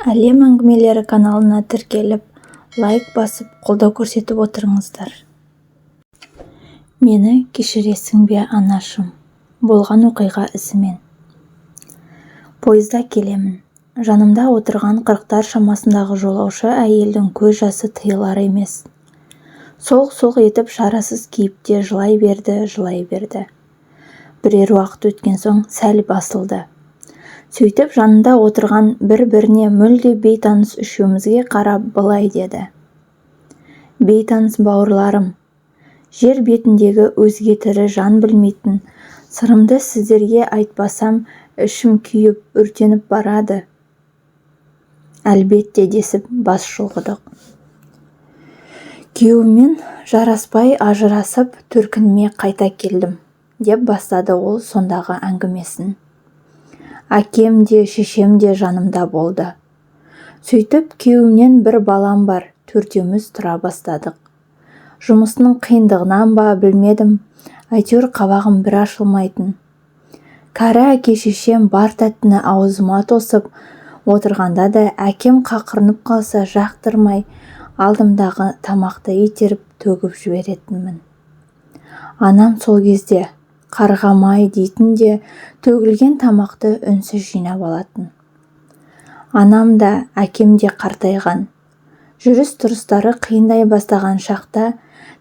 Әлем әңгімелері каналына тіркеліп, лайк басып, қолдау көрсетіп отырыңыздар. Мені кешіресің бе, анашым, болған оқиға ізімен. Пойызда келемін. Жанымда отырған 40-тар шамасындағы жолаушы әйелдің көз жасы тыйылар емес. Солқ-солқ етіп шарасыз кейіпте жылай берді. Бірер уақыт өткен соң сәл басылды. Сөйтіп жанында отырған бір-біріне мүлде бейтаныс үшеумізге қарап былай деді. Бейтаныс бауырларым, жер бетіндегі өзге тірі жан білмейтін сырымды сіздерге айтпасам, ішім күйіп, өртеніп барады. Әлбетте десіп бас шұлғыдық. Күйеуіммен жараспай ажырасып, төркініме қайта келдім, деп бастады ол сондағы әңгімесін. Әкем де, шешем де жанымда болды. Сөйтіп күйеуімнен бір балам бар, төртеуміз тұра бастадық. Жұмысының қиындығынан ба білмедім, әйтеуір қабағым бір ашылмайтын. Кәрі әке шешем бар тәттіні аузыма тосып отырғанда да әкем қақырынып қалса жақтырмай, алдымдағы тамақты итеріп төгіп жіберетінмін. Анам сол кезде қарғамай дейтін де төгілген тамақты үнсіз жинап алатын. Анам да, әкем де қартайған. Жүріс-тұрыстары қиындай бастаған шақта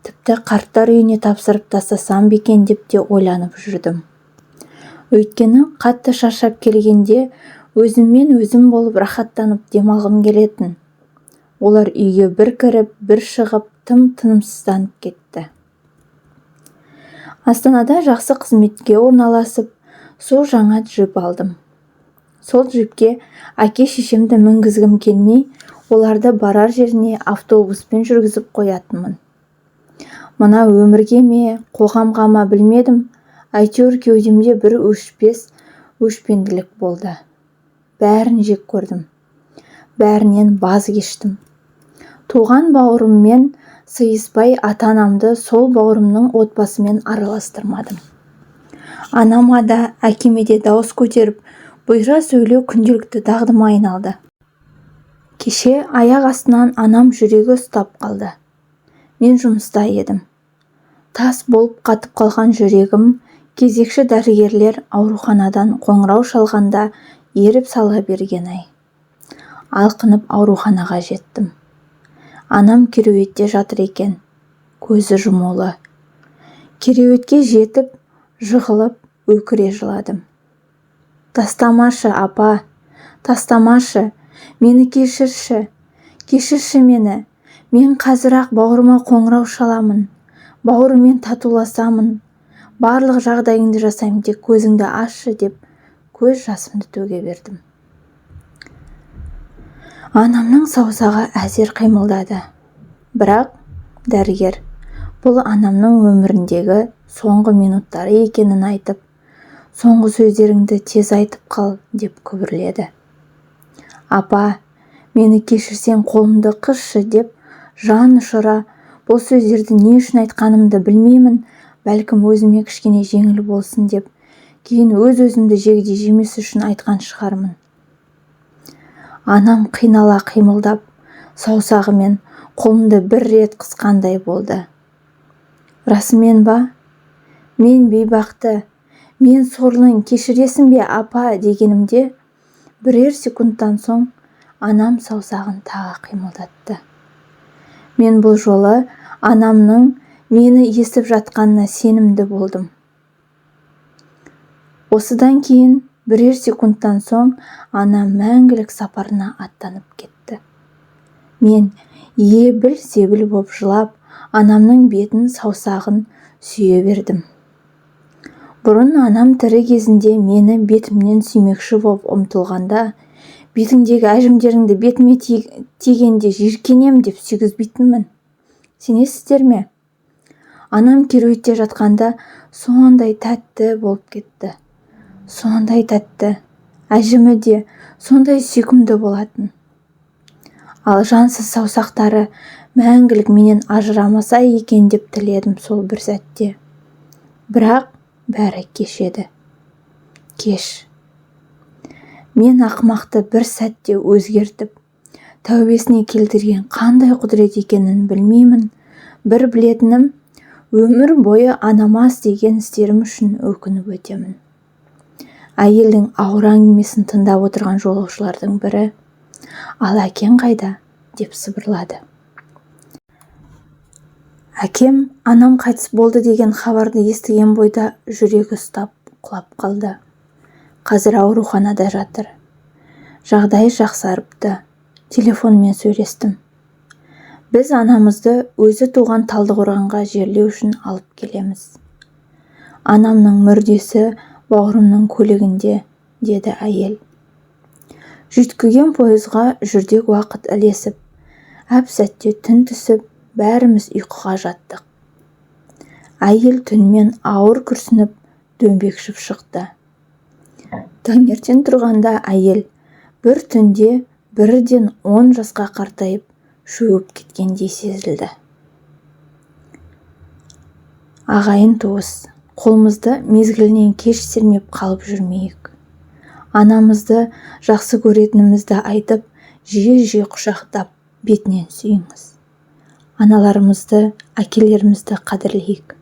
тіпті қарттар үйіне тапсырып тастасам бекен деп те ойланып жүрдім. Өйткені қатты шаршап келгенде өзіммен өзім болып рахаттанып демалғым келетін. Олар үйге бір кіріп, бір шығып, тым тынымсызданып кетті. Астанада жақсы қызметке орналасып, сол жаңа джип алдым. Сол джипке әке шешемді мінгізгім келмей, оларды барар жеріне автобуспен жүргізіп қоятынмын. Мына өмірге ме, қоғамға ма білмедім, әйтеуір кеудемде бір өшпенділік болды. Бәрін жек көрдім. Бәрінен баз кештім. Туған бауырыммен сыйыспай ата-анамды сол бауырымның отбасымен араластырмадым. Анама да, әкеме де дауыс көтеріп, бұйра сөйлеу күнделікті дағдыма айналды. Кеше аяқ астынан анам жүрегі ұстап қалды. Мен жұмыста едім. Тас болып қатып қалған жүрегім кезекші дәрігерлер ауруханадан қоңырау шалғанда еріп сала берген-ай. Алқынып ауруханаға жеттім. Анам кереуетте жатыр екен, көзі жұмулы. Кереуетке жетіп, жығылып, өкіре жыладым. Тастамашы, апа, тастамашы, мені кешірші мені. Мен қазір-ақ бауырыма қоңырау шаламын, бауырымен татуласамын, барлық жағдайыңды жасаймын, тек көзіңді ашшы деп көз жасымды төге бердім. Анамның саусағы әзер қимылдады. Бірақ дәрігер бұл анамның өміріндегі соңғы минуттары екенін айтып, соңғы сөздеріңді тез айтып қал деп күбірледі. Апа, мені кешірсең қолымды қысшы деп жан ұшыра бұл сөздерді не үшін айтқанымды білмеймін, бәлкім өзіме кішкене жеңіл болсын деп, кейін өз-өзімді жегідей жемес үшін айтқан шығармын. Анам қинала қимылдап, саусағымен қолымды бір рет қысқандай болды. Расымен ба? Мен бейбақты, мен сорлың, кешіресің бе, апа дегенімде, бірер секундтан соң анам саусағын тағы қимылдатты. Мен бұл жолы анамның мені естіп жатқанына сенімді болдым. Осыдан кейін бірер секундтан соң анам мәңгілік сапарына аттанып кетті. Мен ебіл-себіл боп жылап, анамның бетін саусағын сүйе бердім. Бұрын анам тірі кезінде мені бетімнен сүймекші боп ұмтылғанда, бетіңдегі әжімдеріңді бетіме тигенде жиркенем деп сүйгізбейтінмін. Сенесіздер ме? Анам кереуетте жатқанда сондай тәтті болып кетті. Сондай тәтті, әжімі де сондай сүйкімді болатын. Ал жансыз саусақтары мәңгілік менен ажырамаса екен деп тіледім сол бір сәтте. Бірақ бәрі кеш еді. Кеш. Мен ақымақты бір сәтте өзгертіп, тәубесіне келтірген қандай құдірет екенін білмеймін. Бір білетінім, өмір бойы анама істеген істерім үшін өкініп өтемін. Әйелдің ауыр әңгімесін тыңдап отырған жолаушылардың бірі, ал әкең қайда? Деп сыбырлады. Әкем анам қайтыс болды деген хабарды естіген бойда жүрегі ұстап құлап қалды. Қазір ауруханада жатыр. Жағдайы жақсарыпты. Телефонмен сөйлестім. Біз анамызды өзі туған Талдықорғанға жерлеу үшін алып келеміз. Анамның мүрдесі бауырымның көлігінде, деді әйел. Жүйткіген пойызға жүрдек уақыт ілесіп, әп-сәтте түн түсіп, бәріміз ұйқыға жаттық. Әйел түнмен ауыр күрсініп, дөңбекшіп шықты. Таңертең тұрғанда әйел бір түнде бірден 10 жасқа қартайып, шөгіп кеткендей сезілді. Ағайын туыс, қолымызды мезгілінен кеш сермеп қалып жүрмейік. Анамызды жақсы көретінімізді айтып, жиі-жиі құшақтап, бетінен сүйіңіз. Аналарымызды, әкелерімізді қадірлейік.